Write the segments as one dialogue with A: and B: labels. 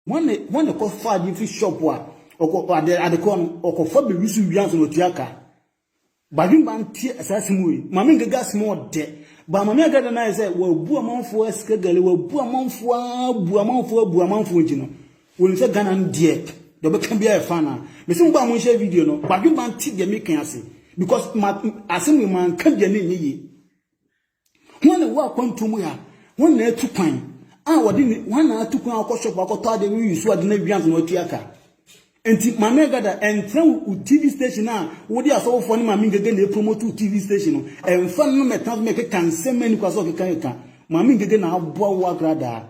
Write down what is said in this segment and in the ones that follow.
A: One call far different shop at the corner or for the reason we answer with Yaka. But you man tea assassin, Mamma gas more dead. But Mamma got an answer, well, Buamon for a schedule, well, Buamon for Buamon for Gino. Will say Ganan dear, the can be a fanner. But some Bamon share video, no, but you man tea the making us because my assembly man can't get any. One walk on to me, one there to pine. Ah, what didn't one hour to come out shop or thought they will use what the Navians no Tiaka. And Mamma got and throw TV station now. What they are so funny, Mamma again, they promote to TV station. And fun no matter make a can send many cause of the Kanaka. Mamma again, I'll bow walk rather.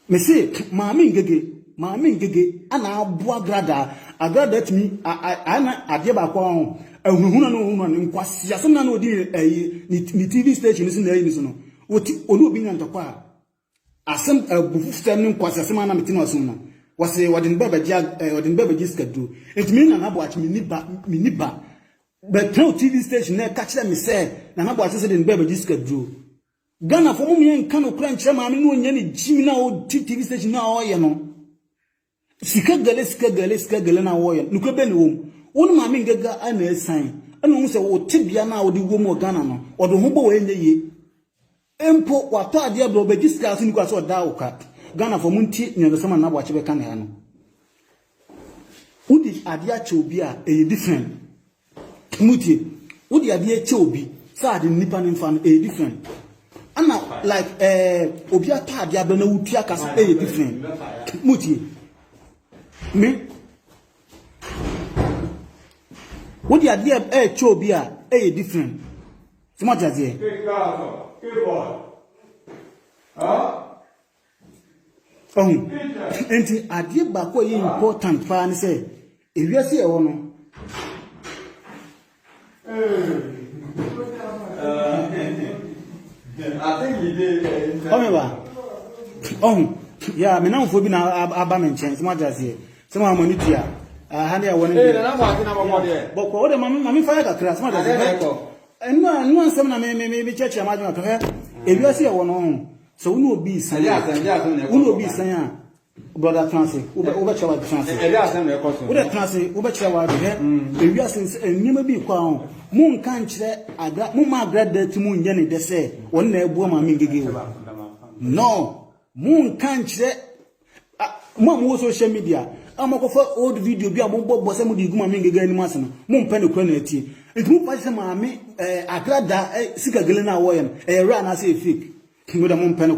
A: Messy, Mamma Gege, and I'll bow grada. I got that me, I give a qualm. A woman in Quasia, some no TV station is in the Edison. What Olu being on the choir. As some standing Quasamana Mitino was a what in beverages could do. It means an watch miniba. But no TV station there catch them, say, and about said in beverages could do. Ghana for me and Cano Crunch, mammy, no any Jimmy TV station now, you know. Skagale, na warrior. Look at Benham. One mammy gaga and a sign. And also, what Tibia now the woman Ghana or the hobo in the ye. Empo, what are Diablo be discussing was or Dauka. Ghana for Munti near the summer now watch a canano. Would the idea chobia a different? Muti, would the idea chobi, sad in Nippon fan a different? And now, like Obia Diablo no Tiakas a different. Muti. Me? What the idea of a chobia a different? So much as here. Oh, and the idea back where important fan say, if you see a one.
B: I think he did.
A: Oh, yeah, me now for being a baman chance, much as here. Someone money here. Honey, I want to but what the mammy fire a class, much as and no, some maybe church, I might not have. If you see a one on, so we will be saying, we will be saying, brother Francis, Uberchawa Francis, Uberchawa, Uberchawa, if you are since a new be crown, Moon can't say, I got Mumma graduate to Moon Jenny, they say, one day woman mean no, Moon can't say, Mom was social media. I'm a old video, be a bomb was some of the woman again, Mason, Moon Penny Quenity. It won't pass mammy, a glad that sick a Galena Wayan, a ran as a fig. With a Moon Penny.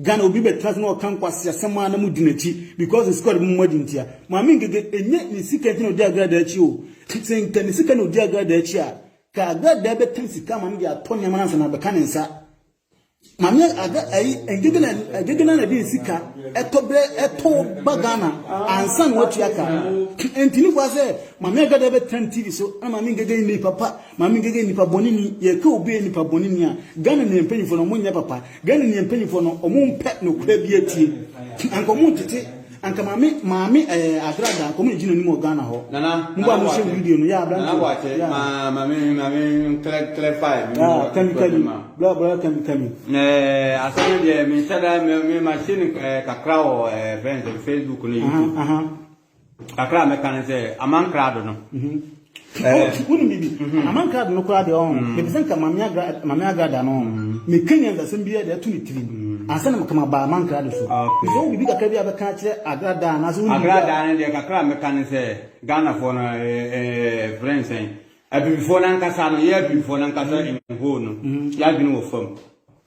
A: Ghana will be better no conquest, someone mudinity, because it's got more than here. Mammy get a net sick and dear glad that you. Saying, can the sick and dear glad that you are. Glad that things come and get 20 months and a cannon, sir. Mammy, I got a given a sika, a to bagana, and son what yaka. And Tinu was there. Mammy got ever 10 TV, so I'm a again me papa, Mammy again Nipa Bonini, ye could be Nipa Boninia, Gunning and penny for no money papa, Gunning and penny for no moon pet no crabby and community. And mammy, a grada, community no more Ghana ho. Nana, video, yeah, mammy, clarify. Can you tell me?
B: I said, Mr. Machine, Kakra, friends on Facebook, Kakra mechanic, a man crowd.
A: Wouldn't be a man crowd no crowd on. If think Mamma Grada on, me Kenyans assembly there 23. I send them come about man crowd. So we got a catcher, a grada, as we grada and the Kakra mechanic, Ghana for friends saying. I before Nankasano, yeah, before Nankasa in Hono, Yabino firm.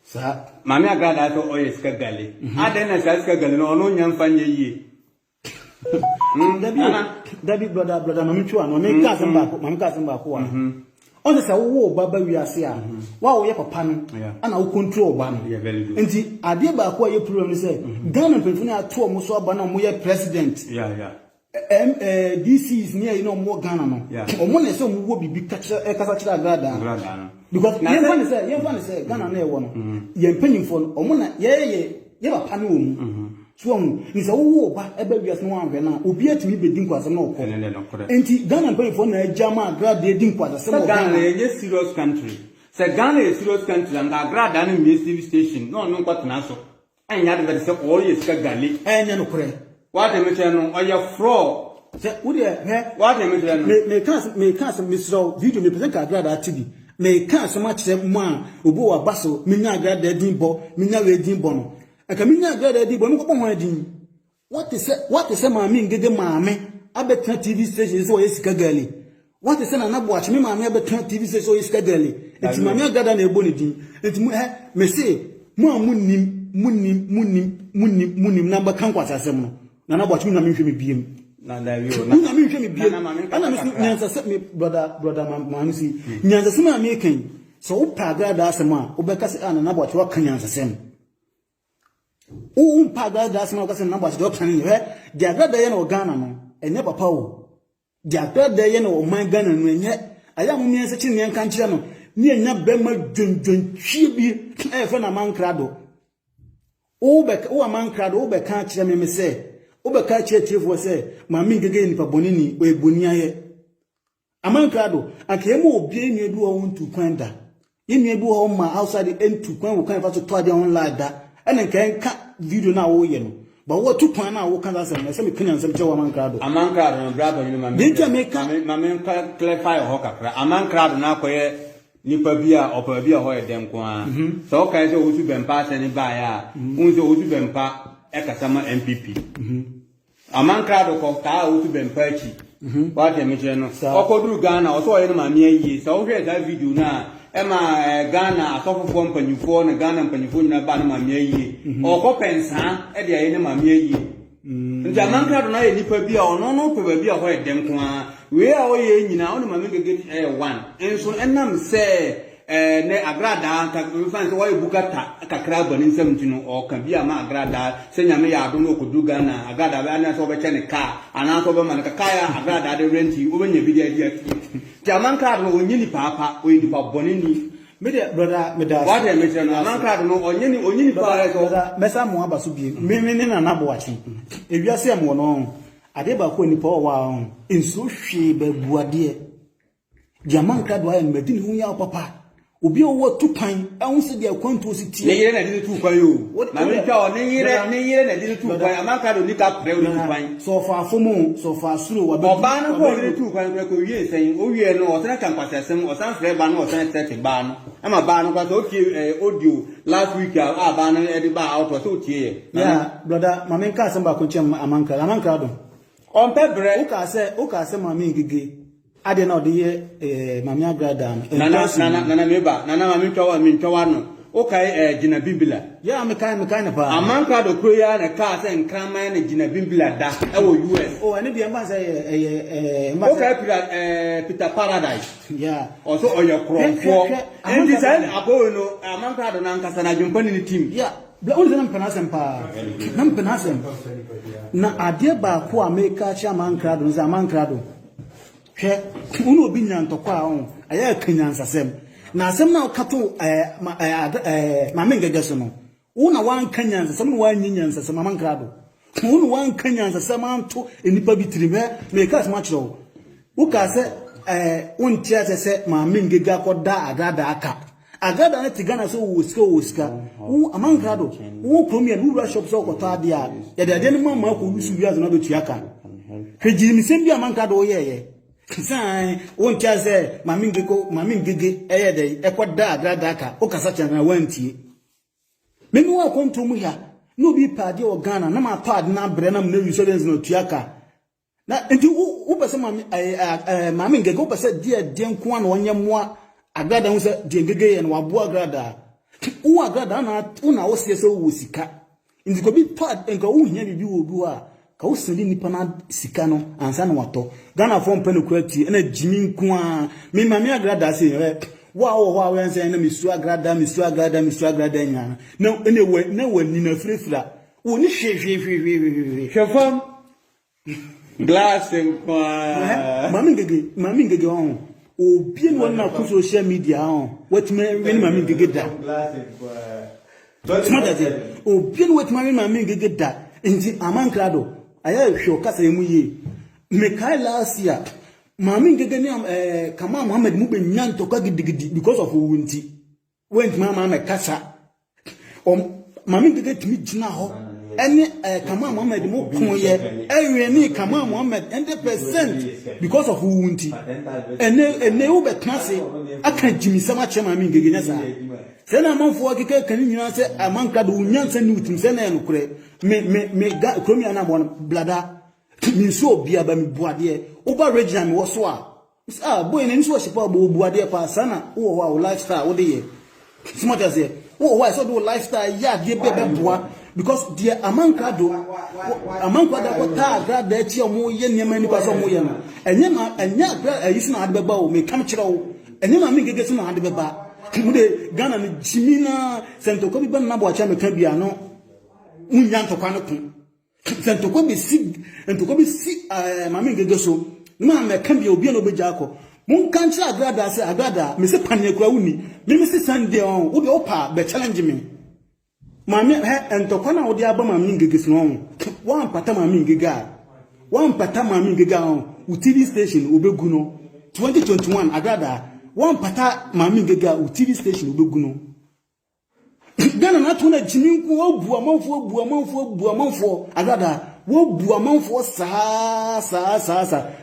A: Sir, Mamma Grada to oil scagally. I then as I scagally, no young fanny ye. David brother, Mamitua, no make cousin back one. On the war, Baba, we are here. Wow, we have a pan, and I'll control one. And the idea about what you probably say, Ghana, Penfunia, two almost one, we are president. Yeah. DC is near you know more Ghana. Or one is some will be catcher a Grada. Because you say Ghana near one. You're penning for Omona, yeah, a panum. Swung is a war, but a baby as no one now. Obey to me, be dinkwas no. And Ghana pay for a Jama grad de dinkwas, some Ghana, a serious country.
B: Se Ghana is serious country and Agra dan me TV station. No kwat na so. Anya de se all yes ka gali.
A: Anya no kure.
B: What am I no oya fro.
A: Se wo de
B: what am I no.
A: Me kan Mr. video me present Agra da TV. Me kan so ma kire mo a obo wa baso me nya Agra da din bo, me nya we din bo no. Aka me nya Agra da din bo me ko ho adin. What is maami ngege maami abetna TV station so yesika gali. What is na bo achi me maami abetna TV station so yesika gali. Enti maami agada na ebo ne din. Enti me say mo amunim na ba kan kwasa asem no. Na bo achi me na me hwe me biem.
B: Na da wi o
A: na me hwe me biem. Ana me nyansa se me brother maami si. Nyansa se maami kan. So wo pa agada asem a wo be ka se ana na bo achi wa kan nyansa sem. Paga das no kase number do plan ni de agrada ye no Ghana no enye papa o de agrada ye no man Ghana no enye aya mu miense chi ne nka nkire no ni enya be ma dwondwon twie bi e fe na man krado o man krado o be ka kire me se o be ka kire tiefo se ma mi ngege ni pa bonini o eboni aye aman krado akemu obi enu edu o wontu kwanda enu edu o ma outside entu kwan wo kan fa to ade on lada ene kan video na wo ye no ba wo tu kwan na wo kan za sem se me kan sem che wa man krado
B: no brother ni ma me clarify ho kakra aman krado na koye nipa bia opa bia ho ye dem ko a so kai se wo su bempa se ni ba ya unzo wo su bempa e kasama MPP aman krado ko ta wo su bempa chi wa te me che no okoduru Ghana o so ye no ma me yi so wo hwe that video na Ema Ghana asofofo mpanyufo na Ghana mpanyufo na ba na mamia yi okopensa e de aye na mamia yi nja manka do na ye nipa bia ono no pe ba bia ho edem ko a we a o ye nyina o na mamia gege 1 enso enam se ne agrada ka fan so wa bukata kakra bani nsam tinu o ka bia ma agrada se nyame ya ado no kodu Ghana agrada ba na so be chene ka ana so be man ka kaya agrada de renti o be nya bi dia Jaman card no onyini papa o yidi pa bonini
A: me de brother me da
B: what me tell no man card no onyini pa so
A: mesa mo aba so bi me na na bo achi ewiase am no ade ba ko ni pa o wa enso hwe ba buade jaman card wa en medini hu ya papa obi o tupan ahun se dia kwanto si tie
B: ne yire na di tupan yo na me twa ne yire na di tupan amaka do ni ka pre o tupan
A: so fa fomu so fa suro wa
B: ba na ko di tupan ko wie sen o wie no o tena kan kwasasem o san fre ba no o san set ba no ama ba no kwa so tie audio last week a ba no e di ba out so tie
A: yeah brother mama nka asem ba ko chem amanka do
B: on pebre
A: o ka se mama ngige ade na ode ye mama agrada
B: nana meba nana mama ntwa no o kai gina biblia
A: ya me kai na pa
B: amanka do kro ya na ka se nkraman na gina biblia da e wo US
A: oh ene bi emba say
B: o kai Peter Paradise
A: yeah
B: also oye kronfo and this abo no amanka do na nkasa na jumpani ni team
A: yeah bla o na mpenasem pa na mpenasem na ade ba ko America cha amanka do za amanka do hwe unu obi nyantokwa a aya kanyansasem na asem na okato ma mengege so no una wan kanyansasem no wan nyanyansasem ma mankrado una wan kanyansasem anto enipa bitirime me ka asem akiro wo ka se untia se ma mengege akoda agada aka agada na tigana so woska wo amankrado wo kromie no wura shop so okota ade a ya de ne mama ko lusu wiazo na betuaka hwejimi sem bi amankrado wo yeye sai won chaze mamingege eyede ekoda agrada aka o kasa chana wantie memi wa konto mu ya no bi pade o Ghana na ma pad na bre na mna insurance no tuaka na enti wo pese mamingege wo pese die nko na onye moa agrada hu se die ngege ye na wabo agrada wo agrada na una wo se wo sika enti ko bi pad enka wo hia bibi wo bi wa ka usindi nipa na sika no ansa na wato Ghana fo mpene kwati na jimi nko a me mame agrada se wa wense na misu agrada nya na ene wani na frefra woni hwehwehwehwehwe
B: chefam glass nko
A: mami ngege on obi no na ku social media on wetima weni mami ngege da glass nko obi no wetima weni mami ngege da nti amankrado aya hwe okasa emu ye me kai last year Mami ngege ni Kamal Muhammad mu be nyan to kwa gidigidi because of wunti went mama me kasa mami ngege timi gina ho ene Kamal Muhammad mu kunye ewe ni Kamal Muhammad 100% because of wunti ene u be klase aka jimi sama che mami ngege nya sa se na manfo akeke kan nyina se amanka do nyansa ni utim se na eno kure me kromi ana bo blada mi so bia ba mi buade oba region mi wo so boy na nso shipa bo buade pa sana wo wa lifestyle wo de ye smart as ye wo so do lifestyle ya de be boa because the amanka do ko ta gra da chi omo ye niam ni pa so mo ye no enya gra ayisi na ade be ba o me kam kire wo enya ma mi gege so na ade be ba mu de Ghana ni jimina sento ko bi ban na bo acha me kan bia no unya ntokwa no kun sentoko be si mami ngege so ma me kan bia obi na obeja akọ mun kan chi agrada se agrada me se panye kura wuni me se Sunday on wo de opa be challenge me mami entokwa na wo de aba mami ngege so no wan pata mami ngege on utili station obegu no 2021 agrada wan pata mami ngege utili station obegu no Ghana na tuna jiminku wo bu amanfo agada wo bu amanfo sa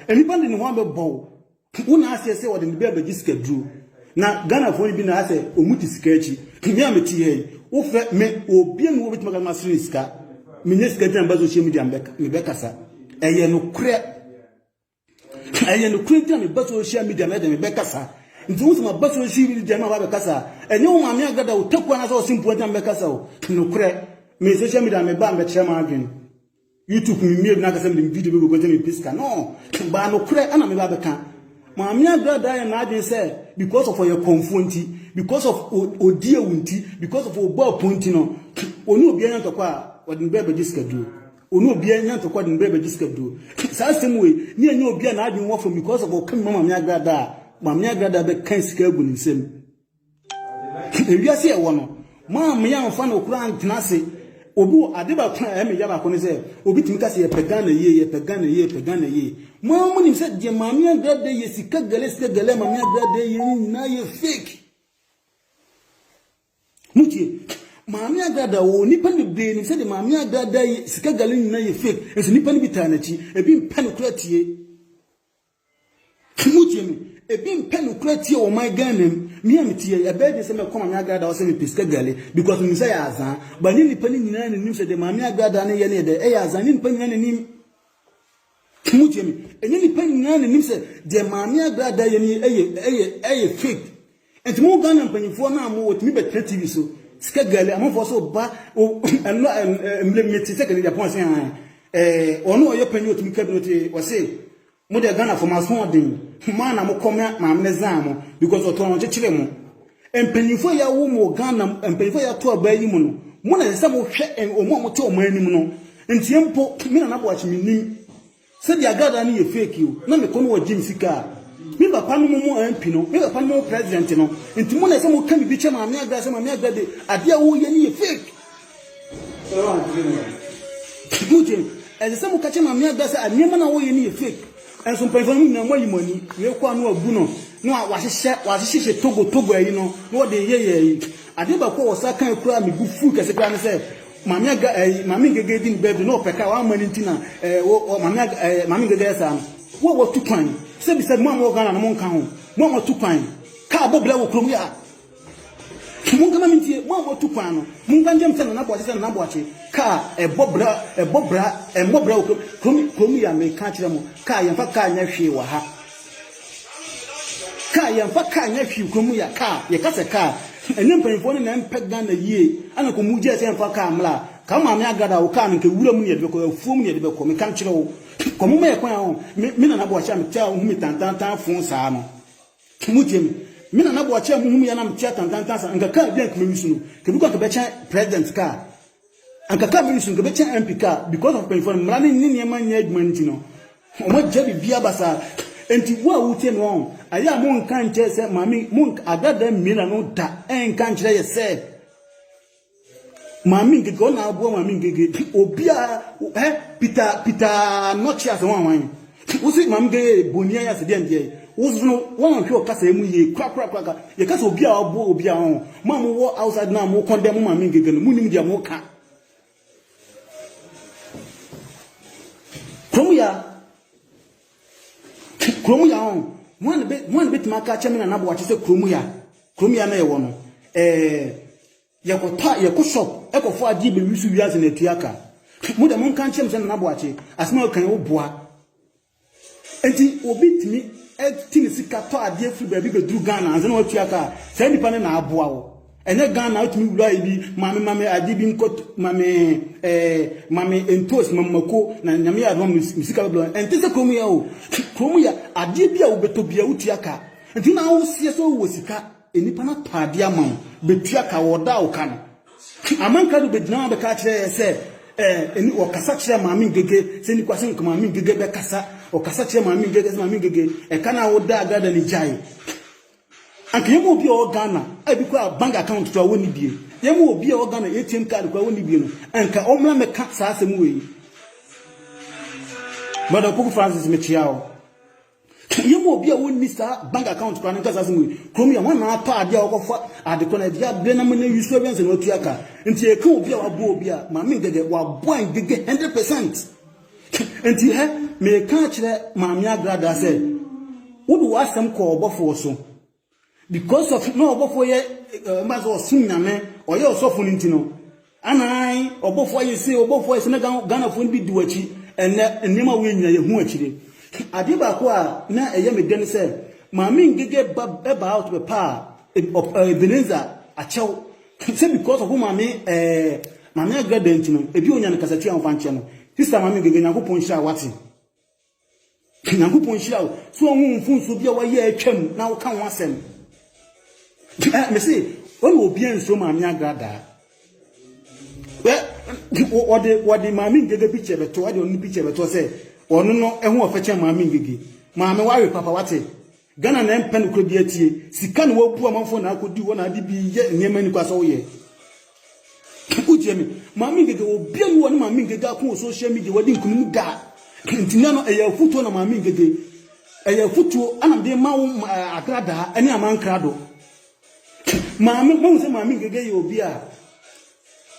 A: enipa ndi ni ho abebo una asese wo de be abagiska duro na Ghana fo bi na ase omuti sika echi kimi ameti he wo fe me obi enu wo bitima ga masiri sika minye sika tan bazo che media me be kasa eye no kure tan me bazo che media me be kasa nti ma baso shi bi jama ba kasa enye wo mame agada wo takwa na so simple jam be kasa wo no kure me social media me ba me chema adwen YouTube mi na kasa me video be go tell piska no ba no kure ana me ba be kan mame agada ya na adwen say because of your confonti because of odie wunti because of oba ponti no onu obi anya tokwa wadin be jiska du onu obi anya tokwa din be jiska du sa stem we ni anya obi na adwen wo from because of okam mame agada Mamia grada be kan sika gu nsem ewiase e wono mam ya mfa no kura antnase obi adeba kura me ya ba ko ne se obi timi kase ye pegana ye mam nim se de mamia grada ye sika gale mamia grada ye na ye fake mutie mamia grada wo nipa ne be ni se de mamia grada ye sika gale na ye fake eso nipa ne bitanachi ebi mpa no kura tie mutie me ebi mpenu kretie o my Ghana mi amtie e be de se me koma mi agrada o se me piska gale because mi say azan ba ni nipa ni nyina ni nim se de ma mi agrada ne ye ne de e azan ni nipa nyina ni mutie mi enye nipa nyina ni nim se de ma mi agrada ye ni eye fake enti mo Ghana mpanyifo na mo wotimi be TV so ska gale amofo so ba eno mlemeti se ke Japan se ono oye panyi otimi cabinet o se mo de Ghana for maso odin man na mo koma ma mnezamo because otono chechire mo empanifo ya wo mo Ghana empanifo ya to aba yi mu no mo na se mo hwe mo te o manim no ntie mpo mi na bo achi minim se dia gada na ye fake you na me kono wa jim sika mi papa no mo MP no mi papa no mo president no nti mo na se mo kan bi che ma me aga se ma me aga de ade a wo ye ni ye fake good se mo ka che ma me aga se anyema na wo ye ni ye fake enso perform na mo yimoni we kwa no agu no wa hye togo ayi no no de ye ade ba ko wosa kan kura me gufu kese kura ne se mami gege din bebe no peka wa mani ntina mami gege sa wo tu kwan se bi se mo Ghana na mo nka ho mo tu kwan ka bo bla wo krom ya mo kama mintie mo tu kwan no mo nka njem se na bo ache ka ebo bra wo krom ya me ka kire mo ka ya fa ka nya hwe wa ha ka ya fa ka nya hwe krom ya ka ye ka se ka enyem panfo ne na mpe Ghana yie ana ko mu je se mfa ka amla ka ma me agada wo ka nke wura mu ne de ko afuom ne de ko me kan kire wo ko mu me ko ya ho me na bo acha me tia hu mi tantan fun sa no mu je me na bo acha mu hu ya na me tia tantan sa nka ka bi anka me wisu no ke bi ko ka be cha president ka anka ka me wisu ke be cha MP ka because of panfo mra ne ni ma nya adwuma nti no o mo je bi bia basa enti wo a wutie no aya mo nka nche se mami mo agada mira no da enka nche ye se mami ngege ona abo mami ngege obia Peter nochi as one wo se mam ge bonia ya se de ndie wo so no won hwe o kasa emu ye kra ye kasa obi a obo obi a ho mam wo outside na mo condemn mam ngege no munim dia mo ka kromu ya on one bit maka chemina na bo wache se kromu ya na ye wo no yako shop ekofo adi be wisu wiase na tuaka mu da mon kan chem se na bo wache asma kan wo boa enti obi timi etini sika to ade afri ba bi be duru Ghana anze na watuaka sai nipa na aboa wo ene Ghana otimi wura ibi mame adi bi nkot mame entos mamako na nyame ya rom sika blo enti se kromu ya o kromu ya ade bi a wo beto bia wutuaka enti na wo sie so wo sika enipa na pade amam betuaka woda wo kan amanka do bedina be ka kire se eni o kasa kire mame ngege se ni kwase nkoma mame ngege be kasa o kasa kire mame ngege e kana woda agada ni jai anke yemo obi o Ghana abi kwa bank account to awoni bie yemo obi o Ghana ATM card kwa awoni bie no anka omla me ka sa asem we Mother Poku Francis me chiao yemo obi a woni sa bank account kwa nka sa asem we krom ya wana ata ade a okofa ade ko na dia be na me na yusu abianse no tuaka nti e ka obi a wabo obi a mame ngege wabo ngege 100% nti he me ka kire mame agrada se wodu wasem ko obofo so because of no obofo ye mazo sunyame oye osofo ntino anai obofo ye se na Ghana fo bi duachi enne nima we nya ye hu achire ade ba ko a na eye me den se mame ngege ba out be pa Ebenezer achew say because of mame agrada ntino ebi onya na kasatu anfa nche no sister mame ngege nyakopon hia wati nyakopon hia so ohun mfunso bia wa ye atwam na wo kan wasem me say onu obi enso mame agrada wade mame ngege picture beto wade onu picture beto say onu no ehu ofeche mame ngege mame wawe papa wate Ghana na empen ko bi atie sika no wapu amanfo na akodi wo na ade bi ye nyema ni kwaso wo ye uje mi mame ngege obi anu wo ni mame ngege akon social media wadi nkunum da ntina no eya futo na mame ngege eya futo anam de mawo agrada ani amankrado mame mo se mame ngege ye obi a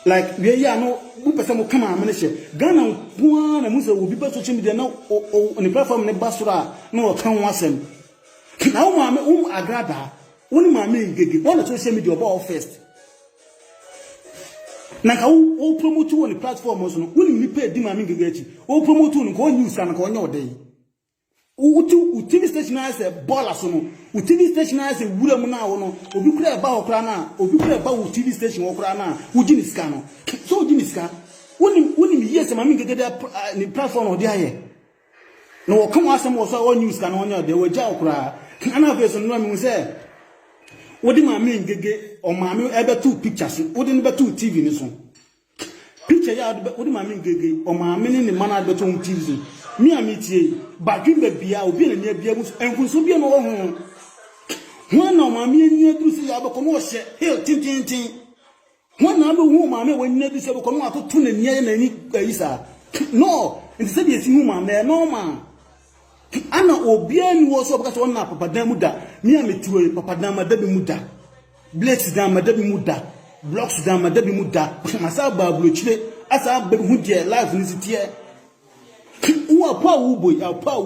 A: like we ya no bu pese mo kama amene she Ghana kwa na mo se obi ba social media na ni platform ne basura na o kan wasem na o mame agrada woni mame ngege wona social media oba first na ka o promote woni platform so no woni ni pay di mame ngege achi o promote woni ko news na ka onye odai u TV station as a baller so no u TV station as a wura mu na wo no obi kura e ba ho kura na obi kura e ba u TV station wo kura na u ji ni ska no so u ji ni ska woni mi yes mame ngege ni platform odi aye no wo come asem wo so news ka na onye odai wo ja okura ana face no mi say wodi mame ngege o mame ebe two pictures wodi ni be two TV ni so picture ya wodi mame ngege o mame ni mana be two TV mi amitie badwin be bia obi na nia bia musu enfunso bia no ho ho na mame nia dusi ya be ko no hye hill tintintin ho na be hu mame wanya dusi be ko no atoto na nia na ni ayisa no nti se bi esi hu mame no ma ana obia ni wo so baka so na papadan muda mi ametiwe papadan madabi muda blades dan madabi muda blocks dan madabi muda masa bablo chire asa be hu die life ni sitie wo apa wo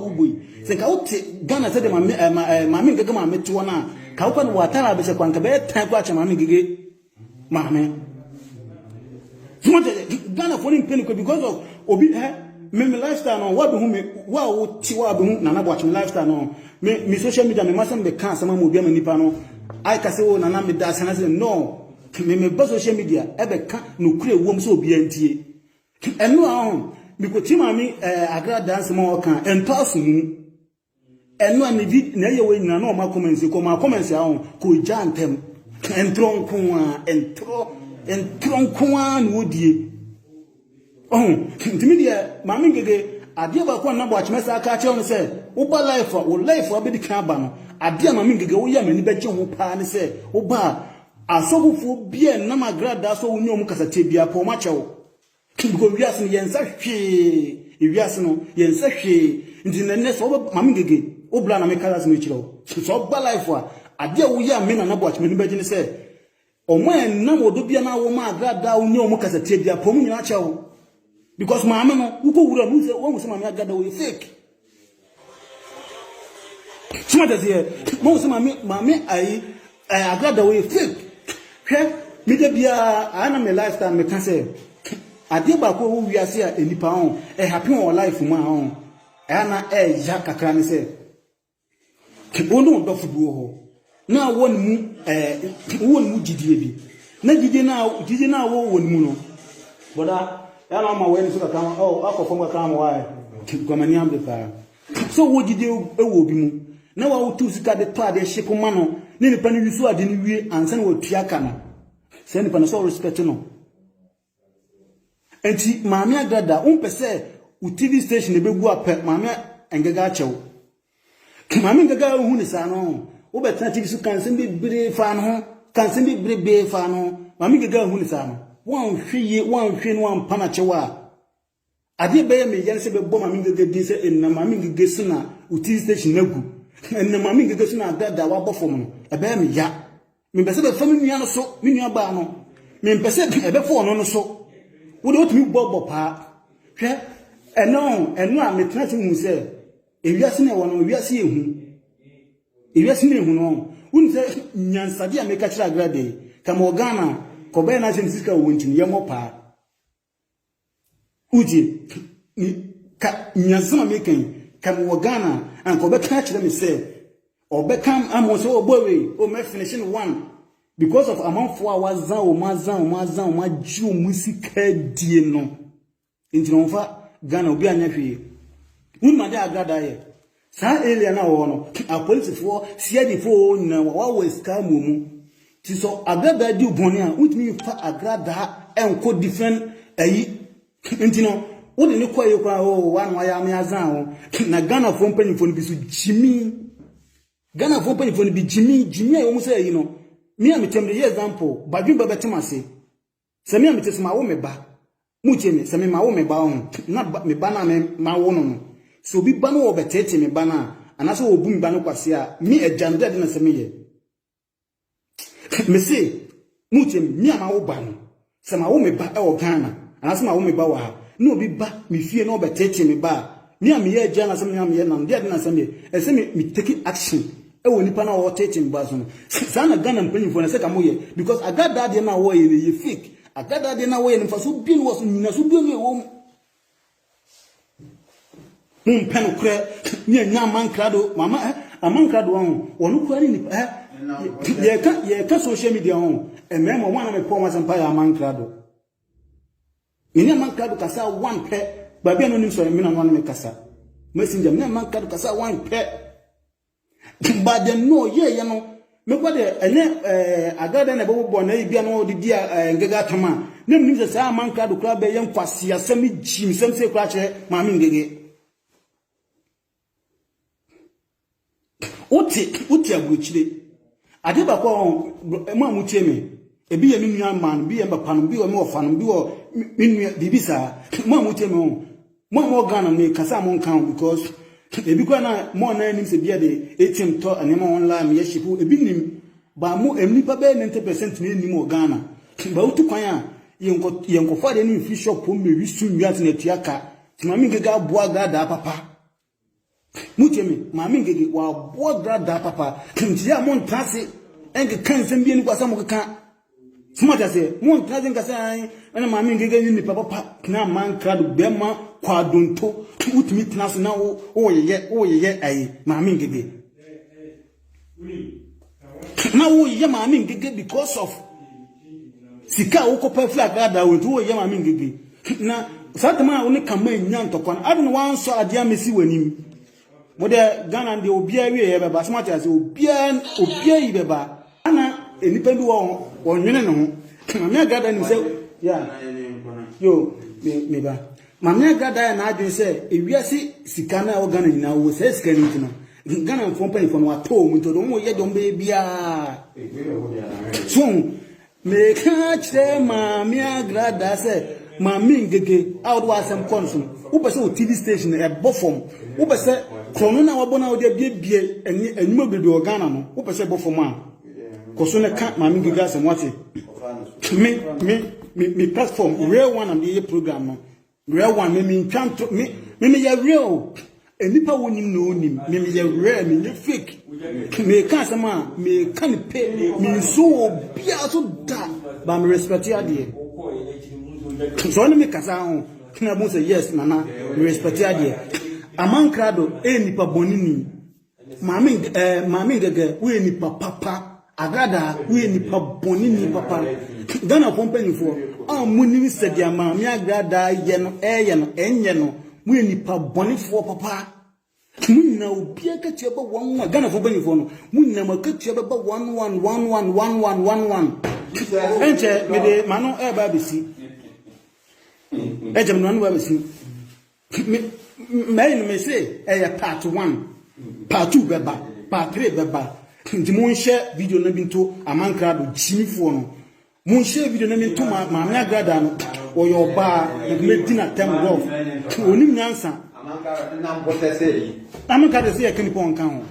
A: boy se ka wote Ghana se de mame ngege mame tiwo na ka wo pa no watara be se kwanka be tan kwa cha mame ngege mame Ghana for in penny because of obi me lifestyle no wa be hu me wa wo ti wa be hu na na watch me lifestyle no me social media me masam be kan sama mo bia me nipa no ai ka se wo na na me da sana se no me ba social media e be ka no kure wom so obi antie eno ahun because mame agrada dance mo kan ento afumu eno anivi na ye we nyina na o ma comments ko ma comments ahun ko jantem entro nkoa no die ntimi de mame ngege ade ba ko na bo achimesa aka che on se wo ba life abedi kan ba no ade mame ngege wo ya mani beje ho pa ne se wo ba asobufo bia na magrada so wonyo mu kasate bia po ma chewo because we are yensa hwe ewiase no yensa hwe Ndi nene so mami gege obla na meka las me chiro so ba life a ade wo ya me na na bo achme ni bagine se omo en na wodo bia na wo ma agrada wo nyo mo kasate bia pom nyina chawo because mama no uko wura mu se wo se mami agrada wo fake suma da ze mo se mami ai agrada wo fake hwe mi de bia ana me lifestyle me kan se ade ba ko wo wiase a enipa on happy on life ma on ana ja kakra ne se onu do fubuo ho na won mu gidie bi na gidie na wo won mu no boda ya na ma weni so kakra akofo mo kakra mo wa kwamani ambe pa so wo gidie ewo bi mu na wa wo tu sika de to ade hye poma no ne nipa ne wisu ade ne wie ansa na wo tuaka na se nipa no so respect no enti maami agrada pese u TV station ebegu apɛ maami engega achew maami engega hu ni sa no wo betena TV so kan se bi bire fa no kan se bi bire be fa no maami engega hu ni sa no wan hwie no wan pana chewa ade be ye me yere se be bo maami engega din se enna maami engega sina u TV station nagu enna maami engega sina agrada wa bofo no ebe me ya me pese be fami nua no so me nua ba no me pese ebe fo no so wo do tumi bobo pa hwe eno a metena se hu se ewiase ne wono ewiase ehu no won se nyansade a meka kira agrade kama ogana ko be na se nsika wo ntini ye mopa uji ka nyansama mekan kama ogana an ko be ka kira me se obekam amo so obowe o me finishing one because of amount 4 hours ma ju musika die no nti no fa Ghana obi anya hwe unma de agrada ye sa area na wo no a police for CID for na wa scam mu ti so agrada di uboni a utimi fa agrada enko different ayi nti no wo de ne kwaye kwa o wa no ya me azan wo na Ghana for mpanifo no bi so jimi Ghana for mpanifo no bi jimi ayo mu say yi no me am temre ye example badwin ba betemase se me am tesema wo me ba muche me se me ma wo me ba on na me ba na me ma wo no so bi ba no wo betete me ba na anaso wo bu me ba no kwase a me aganda de na se me ye me se muche me am wo ba no se ma wo me ba e wo Ghana anaso ma wo me ba wa no bi ba me fie no betete me ba me am ye agana se me am ye na de na se me e se me take action ewo nipa na wo tete me ba so no sana Ghana mpanyimfo na se ka mo ye because agada de na wo ye fake agada de na wo ye nfa so bi no so nyina so bi no e wo mpeno kre ni nya mankrado mama amankrado won kwari ni ye ka social media memo wana me poma sampa ya mankrado ni mankrado kasa one pe ba bia no nim so me na no me kasa messenger me mankrado kasa one pe but them no ye no me kwade ene agada na bebo na bia no de dia ngega tama nem nim se sa mankrado kra be ye nkwase asem jim sem se kra che ma mi ngege uti abuchire ade ba ko mo amutie me ebi ye nua man bi ye papa no bi wo me ofa no bi wo nua bibisa mo amutie me mo Ghana me kasa mo nkan because ebi kwa na mo na nim se bia de etim to anema online me yeshipu ebi nim ba mo emnipa be 90% na nim o Ghana ba utu kwan a yenko fa de ni free shop po me wisu nwa na tuaka timami ngega boa gada papa mutemi mami ngege wa boa gada papa ntia mo ntase enke kan sembie ni kwasa mo keka smata se mo ntase nkasa ana mami ngege ni papa na man krado bema kwa donto utimi tnase na wo ye ai mami ngege na wo ye mami ngege because of sika wo kopa flag gada wo ye mami ngege na satama woni kama nya ntokwa ade no wanso ade amesi wanim mode Ghana de obia wie ye beba smata se obia yi beba ana enipa bi wo nwene ne ho mami agada ni se ya yo me ba mami agada na adwen se ewiase sika na wo Ghana nyina wo se sika ni ntino Ghana mfompa ni fon wa to mu to do mo ye dom be bia so me ka che mami agada se Mammy Gege, out was some consum, who was a TV station at Boffom, who was a Corona Wabona, there be a mobile organ, who was a Boffoma. Cosona can't Mammy Gigas and what it. Me platform, real one and the program. Real one, me can't to me, real. And nipa woni no nim me rare me fake me can sama me can pay me so bia so da ba me respect ya de so na me kasa ho na mo say yes nana me respect ya de aman krado nipa bonini mami gege we nipa papa agada we nipa bonini papa Ghana company for muni sadia ma me agada ye no enye no we nipa boni for papa munna obia ka tia ba 11 Ghana for bani for no munna ma ka tia ba 11111111 enche me de mano e ba besi ejem no ba besi me say e part 1 part 2 beba part 3 beba nti mun share video na binto amankra do jimi for no mun share video na binto ma me agrada no oyo ba me dina tem golf onim nyansa amankra de say kini pon kan ho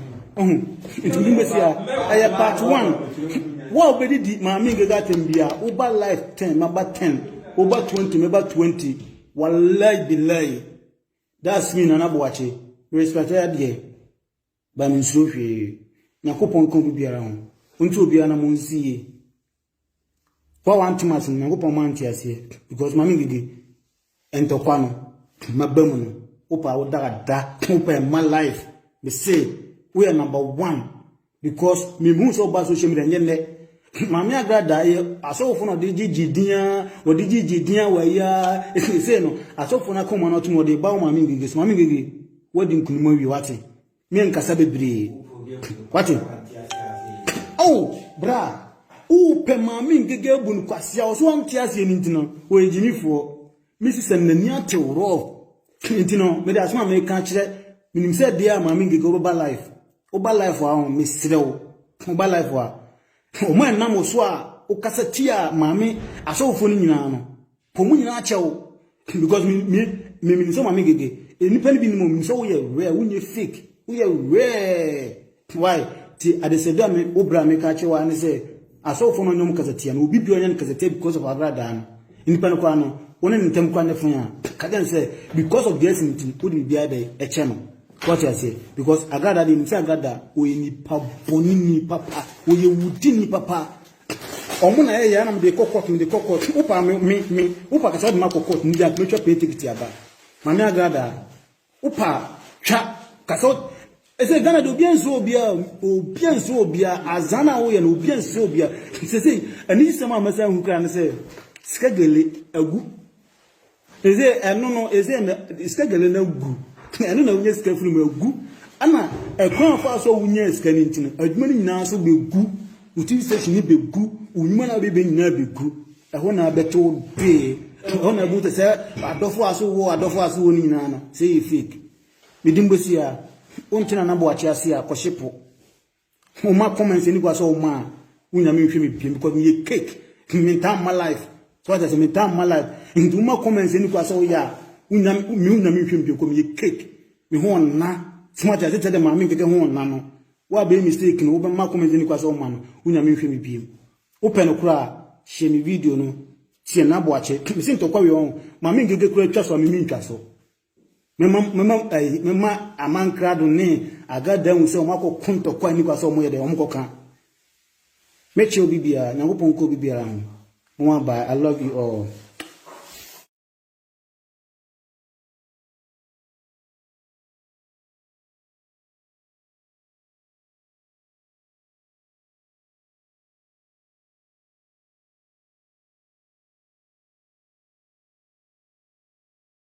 A: nti nim be say e part 1 wa obedi di ma me gaga tem bia oba life 10 maba 10 oba 20 maba 20 wallahi billahi that's me nana boache respect ya de ba min so hwe Nakopon kon biara ho onto obiara na monsie for one timas nakopon man tiase because mami gidi entokwa no mabamu no opa wodaga da opa my life me say we are number 1 because me mu so ba social media nyenne mami agrada asofo no de gigidia wo de gigidia wa ya say no asofo na koma no tumo de ba mami gidi wodi nkunuma wi wate me nkasa bebre What? Oh, bra. Pe mami ngege bun kwasia o so antiase ni ntino. O ejimi fo. Mrs. Nani ate ro. Ntino, me da asma me kan kire. Minim se dia mami ngege oba life. Oba life wa me srew. Oba life wa. O mo na mo so a o kasatia mami asofo ni nyina no. Po mu nyina achewo. Because me so mami ngege. Enipa ni bi ni mo mi so wo ye rare, wo nye fake. Wo ye rare. Why? Ti adesedo me obra me ka chewa ne say asofo no nyom kazatia no obi bi onye kazatia because of agrada no nipa no kwa no woni ntem kwa ne fun ya kaden say because of this thing odi bia dey eche no what you say because agrada dey say agrada o nipa bonini papa o ye wudini papa omo na ye ya na me dey kokot upa me upa ka say ma kokot ni da me twa pe ticket aba ma me agrada upa twa ka so ese Ghana do bien so obia azana wo ye no bien so obia se ani sema masa hukra ne se skagele agu ese eno no ese skagele na agu eno na unye skafuru ma agu ana ekwan fa so unye skani ntino adwuma ni nyina so begu uti station ni begu unwuma na be nyina begu eho na beto be eho na bu te se adofo aso wo ni nyina na say fake midimbosi ya untina na bo achiase a koshipo o ma comments ni kwa so o ma unya me hwe me piem because me cake me time my life so that me time my life ndu ma comments ni kwa so ya unya me hwe me piem ko me cake me ho na so that tete de ma me keke ho na no wa be mistake no wo be ma comments ni kwa so o ma no unya me hwe me piem open no kura share me video no tie na bo ache me sin to kwa we on ma me keke kura twa so me ntwa so mema amankra do ne agada hu se o mako kunto kwa ni kwa so mo ye de o mko kan meche obibia na go pon ko bibia ran mo ba I love you all.